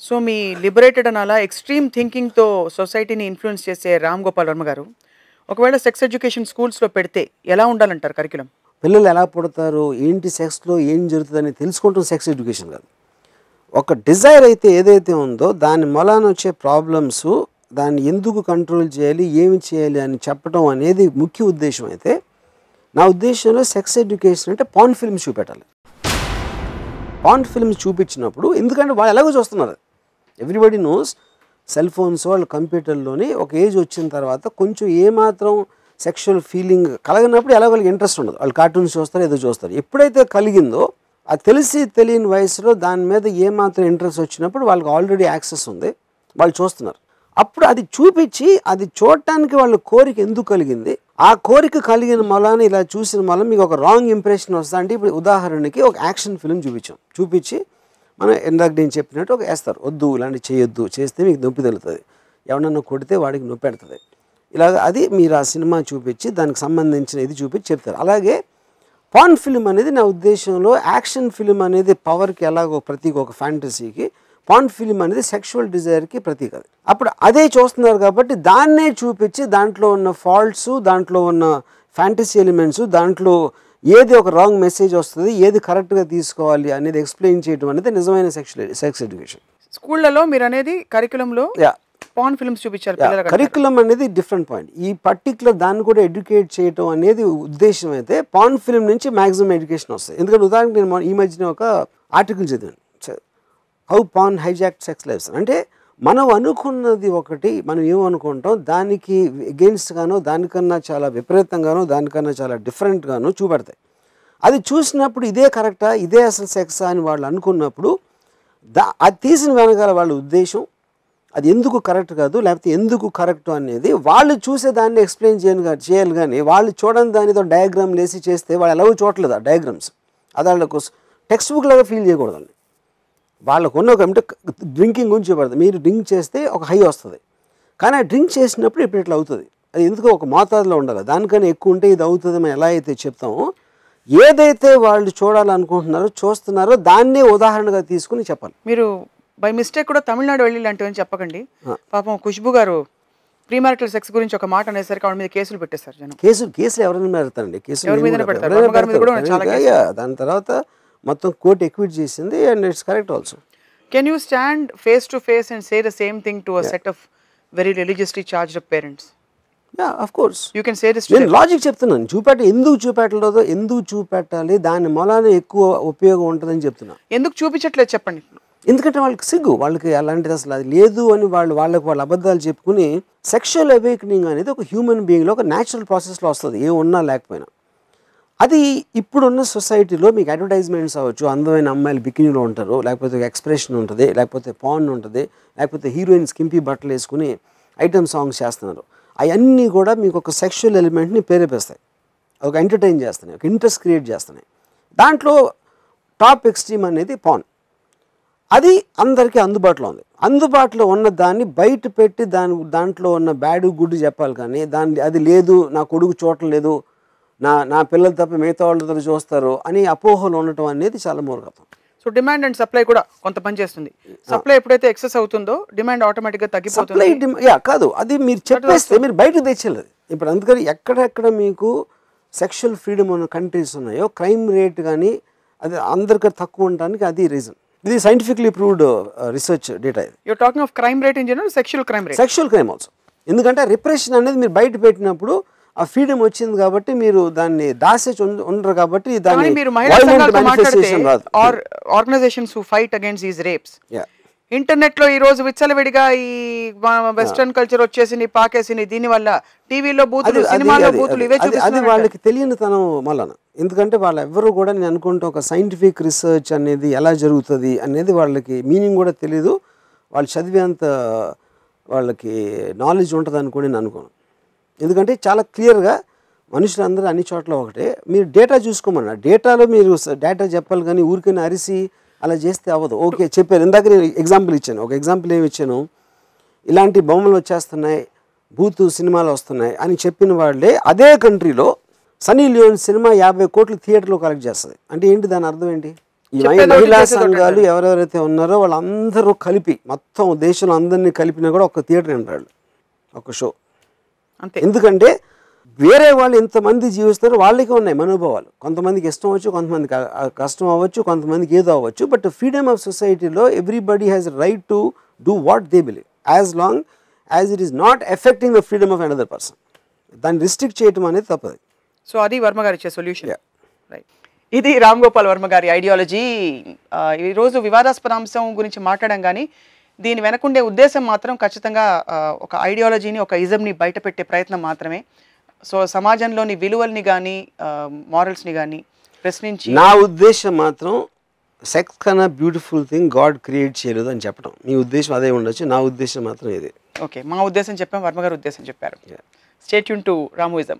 So మీ liberated అని అలా extreme థింకింగ్‌తో సొసైటీని ఇన్‌ఫ్లూయెన్స్ చేసే రామ్ గోపాల్ వర్మ గారు, ఒకవేళ సెక్స్ ఎడ్యుకేషన్ స్కూల్స్‌లో పెడితే ఎలా ఉండాలంటారు కరిక్యులమ్? పిల్లలు ఎలా పుడతారు, ఏంటి సెక్స్‌లో ఏం జరుగుతుందని తెలుసుకోవటం సెక్స్ ఎడ్యుకేషన్ కాదు. ఒక డిజైర్ అయితే ఏదైతే ఉందో దాని మూలాన వచ్చే ప్రాబ్లమ్స్, దాన్ని ఎందుకు కంట్రోల్ చేయాలి, ఏమి చేయాలి అని చెప్పడం అనేది ముఖ్య ఉద్దేశం అయితే, నా ఉద్దేశంలో సెక్స్ ఎడ్యుకేషన్ అంటే పార్న్ ఫిల్మ్స్ చూపెట్టాలి. పార్న్ ఫిల్మ్స్ చూపించినప్పుడు, ఎందుకంటే వాళ్ళు ఎలాగో చూస్తున్నారు, ఎవ్రీబడి నోస్ సెల్ ఫోన్స్ వాళ్ళ కంప్యూటర్లోని ఒక ఏజ్ వచ్చిన తర్వాత కొంచెం ఏమాత్రం సెక్షువల్ ఫీలింగ్ కలగనప్పుడు ఎలాగో వాళ్ళకి ఇంట్రెస్ట్ ఉండదు. వాళ్ళు కార్టూన్స్ చూస్తారు, ఏదో చూస్తారు. ఎప్పుడైతే కలిగిందో అది తెలిసి తెలియని వయసులో దాని మీద ఏమాత్రం ఇంట్రెస్ట్ వచ్చినప్పుడు వాళ్ళకి ఆల్రెడీ యాక్సెస్ ఉంది, వాళ్ళు చూస్తున్నారు. అప్పుడు అది చూపించి అది చూడటానికి వాళ్ళ కోరిక ఎందుకు కలిగింది, ఆ కోరిక కలిగిన మూలాన ఇలా చూసిన మూలం మీకు ఒక రాంగ్ ఇంప్రెషన్ వస్తుంది. అంటే ఇప్పుడు ఉదాహరణకి ఒక యాక్షన్ ఫిల్మ్ చూపించి మనం ఇందాక నేను చెప్పినట్టు ఒక వేస్తారు, వద్దు ఇలాంటివి చేయొద్దు, చేస్తే మీకు నొప్పి తెలుస్తుంది, ఎవరన్నా కొడితే వాడికి నొప్పి పెడుతుంది, ఇలాగ అది మీరు ఆ సినిమా చూపించి దానికి సంబంధించిన ఇది చూపించి చెప్తారు. అలాగే పార్న్ ఫిల్మ్ అనేది నా ఉద్దేశంలో యాక్షన్ ఫిల్మ్ అనేది పవర్కి ఎలాగో ప్రతీక, ఒక ఫ్యాంటసీకి పార్న్ ఫిల్మ్ అనేది సెక్షువల్ డిజైర్కి ప్రతీక. అది అప్పుడు అదే చూస్తున్నారు కాబట్టి దాన్నే చూపించి దాంట్లో ఉన్న ఫాల్ట్స్, దాంట్లో ఉన్న ఫ్యాంటసీ ఎలిమెంట్స్, దాంట్లో ఏది ఒక రాంగ్ మెసేజ్ వస్తుంది, ఏది కరెక్ట్గా తీసుకోవాలి అనేది ఎక్స్ప్లెయిన్ చేయడం అనేది నిజమైన సెక్స్ ఎడ్యుకేషన్. స్కూళ్ళలో మీరు అనేది కరిక్యులంలో పార్న్ ఫిల్మ్స్ చూపించాలి పిల్లలకు. కరిక్యులం అనేది డిఫరెంట్ పాయింట్. ఈ పర్టికులర్ దాన్ని కూడా ఎడ్యుకేట్ చేయడం అనేది ఉద్దేశం అయితే పార్న్ ఫిల్మ్ నుంచి మ్యాక్సిమం ఎడ్యుకేషన్ వస్తుంది. ఎందుకంటే ఉదాహరణకు నేను ఈ మధ్యన ఒక ఆర్టికల్ చదివాను, how porn hijack sex lives. అంటే మనం అనుకున్నది ఒకటి, మనం ఏమనుకుంటాం దానికి ఎగెయిన్స్ట్గానో, దానికన్నా చాలా విపరీతంగానో, దానికన్నా చాలా డిఫరెంట్గానో చూపెడతాయి. అది చూసినప్పుడు ఇదే కరెక్టా, ఇదే అసలు సెక్సా అని వాళ్ళు అనుకున్నప్పుడు అది తీసిన వెనకాల వాళ్ళ ఉద్దేశం, అది ఎందుకు కరెక్ట్ కాదు లేకపోతే ఎందుకు కరెక్ట్ అనేది వాళ్ళు చూసే దాన్ని ఎక్స్ప్లెయిన్ చేయాలి. కానీ వాళ్ళు చూడని దానితో డయాగ్రామ్ వేసి చేస్తే వాళ్ళు ఎలాగో చూడలేదు. ఆ డయాగ్రామ్స్ అది వాళ్ళకు టెక్స్ట్ బుక్ లాగా ఫీల్ చేయకూడదు. వాళ్ళకు ఉన్న ఒక అంటే డ్రింకింగ్ గురించి చెప్పబడుతుంది, మీరు డ్రింక్ చేస్తే ఒక హై వస్తుంది, కానీ ఆ డ్రింక్ చేసినప్పుడు ఇప్పుడు ఇట్లా అవుతుంది, అది ఎందుకో ఒక మోతాదులో ఉండాలి, దానికన్నా ఎక్కువ ఉంటే ఇది అవుతుంది మనం ఎలా అయితే చెప్తామో, ఏదైతే వాళ్ళు చూడాలనుకుంటున్నారో చూస్తున్నారో దాన్నే ఉదాహరణగా తీసుకుని చెప్పాలి. మీరు బై మిస్టేక్ కూడా తమిళనాడు వెళ్ళి ఇలాంటివని చెప్పకండి. పాపం ఖుష్బు గారు ప్రీమారిటల్ సెక్స్ గురించి ఒక మాట అనేసరికి ఆవిడ మీద కేసులు పెట్టేస్తారు జనం. కేసులు ఎవరైనా పెడతారండి, దాని తర్వాత మొత్తం కోర్టు ఎక్విట్ చేసింది and it's correct also. Can you stand face to face and say the same thing to a set of very religiously charged up parents? Of course you can say this. నేను logic చెప్తున్నాను, ఎందుకు చూపెట్టాలి, దాని మూలాన ఎక్కువ ఉపయోగం ఉంటుందని చెప్తున్నా. ఎందుకు చూపించట్లేదు చెప్పండి. ఎందుకంటే వాళ్ళకి సిగ్గు, వాళ్ళకి అలాంటిది అసలు అది లేదు అని వాళ్ళ అబద్ధాలు చెప్పుకుని. సెక్షువల్ అవేకనింగ్ అనేది ఒక హ్యూమన్ బీయింగ్లో ఒక న్యాచురల్ ప్రాసెస్లో వస్తుంది, ఏ ఉన్నా లేకపోయినా. అది ఇప్పుడున్న సొసైటీలో మీకు అడ్వర్టైజ్మెంట్స్ అవ్వచ్చు, అందమైన అమ్మాయిలు బికినీలో ఉంటారు, లేకపోతే ఎక్స్ప్రెషన్ ఉంటుంది, లేకపోతే పార్న్ ఉంటుంది, లేకపోతే హీరోయిన్స్ కింపి బట్టలు వేసుకుని ఐటమ్ సాంగ్స్ చేస్తున్నారు. అవన్నీ కూడా మీకు ఒక సెక్షువల్ ఎలిమెంట్ని ప్రేరేపిస్తాయి, ఒక ఎంటర్టైన్ చేస్తున్నాయి, ఒక ఇంట్రెస్ట్ క్రియేట్ చేస్తున్నాయి. దాంట్లో టాప్ ఎక్స్ట్రీమ్ అనేది పార్న్. అది అందరికీ అందుబాటులో ఉంది. అందుబాటులో ఉన్న దాన్ని బయట పెట్టి దాంట్లో ఉన్న బ్యాడ్ గుడ్ చెప్పాలి. కానీ అది లేదు, నా కొడుకు చూడలేదు, నా పిల్లలు తప్ప మిగతా వాళ్ళతో చూస్తారు అని అపోహలు ఉండటం అనేది చాలా మూర్ఖత్వం. సో డిమాండ్ అండ్ సప్లై కూడా కొంత పని చేస్తుంది. సప్లై ఎప్పుడైతే ఎక్సెస్ అవుతుందో డిమాండ్ ఆటోమేటిక్గా తగ్గిపోతుంది. కాదు, అది మీరు చెప్పేస్తే మీరు బయటకు తెచ్చేది. ఇప్పుడు అందుకని ఎక్కడెక్కడ మీకు సెక్షువల్ ఫ్రీడమ్ ఉన్న కంట్రీస్ ఉన్నాయో క్రైమ్ రేట్ కానీ అది అందరికీ తక్కువ ఉండడానికి అది రీజన్. ఇది సైంటిఫిక్లీ ప్రూవ్డ్ రిసర్చ్ డేటా. ఇది you're talking of crime rate in general, sexual crime also. ఎందుకంటే రిప్రెషన్ అనేది మీరు బయట పెట్టినప్పుడు ఆ ఫ్రీడమ్ వచ్చింది కాబట్టి మీరు దాన్ని దాసేసి ఉండరు కాబట్టి దాన్ని organisations who fight against these rapes internet లో ఈ రోజు విచ్చలవిడిగా ఈ వెస్టర్న్ కల్చర్ వచ్చేసి పాకేసి దీని వల్ల టీవీలో బూతులు, సినిమాలో బూతులు ఇవే చూపిస్తున్నారు. అది వాళ్ళకి తెలియని తనం వలన. ఎందుకంటే వాళ్ళు ఎవ్వరు కూడా నేను అనుకుంటా ఒక సైంటిఫిక్ రీసెర్చ్ అనేది ఎలా జరుగుతుంది అనేది వాళ్ళకి మీనింగ్ కూడా తెలియదు. వాళ్ళు చదివేంత వాళ్ళకి నాలెడ్జ్ ఉంటుంది అనుకోని నేను అనుకోను. ఎందుకంటే చాలా క్లియర్గా మనుషులందరూ అన్ని చోట్ల ఒకటే. మీరు డేటా చూసుకోమన్నా, డేటాలో మీరు డేటా చెప్పాలి కానీ ఊరికైనా అరిసి అలా చేస్తే అవ్వదు. ఓకే చెప్పారు, ఇందాక నేను ఎగ్జాంపుల్ ఇచ్చాను. ఒక ఎగ్జాంపుల్ ఏమి ఇచ్చాను, ఇలాంటి బొమ్మలు వచ్చేస్తున్నాయి, బూతు సినిమాలు వస్తున్నాయి అని చెప్పిన వాళ్ళే అదే కంట్రీలో సన్నీ లియోన్ సినిమా 50 కోట్లు థియేటర్లో కలెక్ట్ చేస్తుంది. అంటే ఏంటి దాని అర్థం ఏంటి? ఈ మహిళా సంఘాలు ఎవరెవరైతే ఉన్నారో వాళ్ళందరూ కలిపి మొత్తం దేశంలో అందరినీ కలిపినా కూడా ఒక థియేటర్ అంటారు, ఒక షో. అంతే. ఎందుకంటే వేరే వాళ్ళు ఎంతమంది జీవిస్తారో వాళ్ళకే ఉన్నాయి మనోభావాలు. కొంతమందికి ఇష్టం అవ్వచ్చు, కొంతమందికి కష్టం అవ్వచ్చు, కొంతమందికి ఏదో అవ్వచ్చు. బట్ ఫ్రీడమ్ ఆఫ్ సొసైటీలో everybody has right to do what they believe as long as it is not affecting the freedom of another person. దాన్ని రిస్ట్రిక్ట్ చేయటం అనేది తప్పదు. సో అది వర్మ గారు ఇచ్చే సొల్యూషన్. రైట్. ఇది రామ్ గోపాల్ వర్మ గారి ఐడియాలజీ. ఈరోజు వివాదాస్పద అంశం గురించి మాట్లాడడం కానీ దీని వెనకుండే ఉద్దేశం మాత్రం ఖచ్చితంగా ఒక ఐడియాలజీని, ఒక ఇజంని బయటపెట్టే ప్రయత్నం మాత్రమే. సో సమాజంలోని విలువల్ని కానీ మారల్స్ని కానీ ప్రశ్నించి, నా ఉద్దేశం మాత్రం సెక్స్ కన్నా బ్యూటిఫుల్ థింగ్ గాడ్ క్రియేట్ చేయలేదు అని చెప్పడం. మీ ఉద్దేశం అదే ఉండొచ్చు, నా ఉద్దేశం మాత్రం ఇదే. ఓకే, మా ఉద్దేశం చెప్పాం, వర్మ గారు ఉద్దేశం చెప్పారు. Stay tune to రామోయిజం.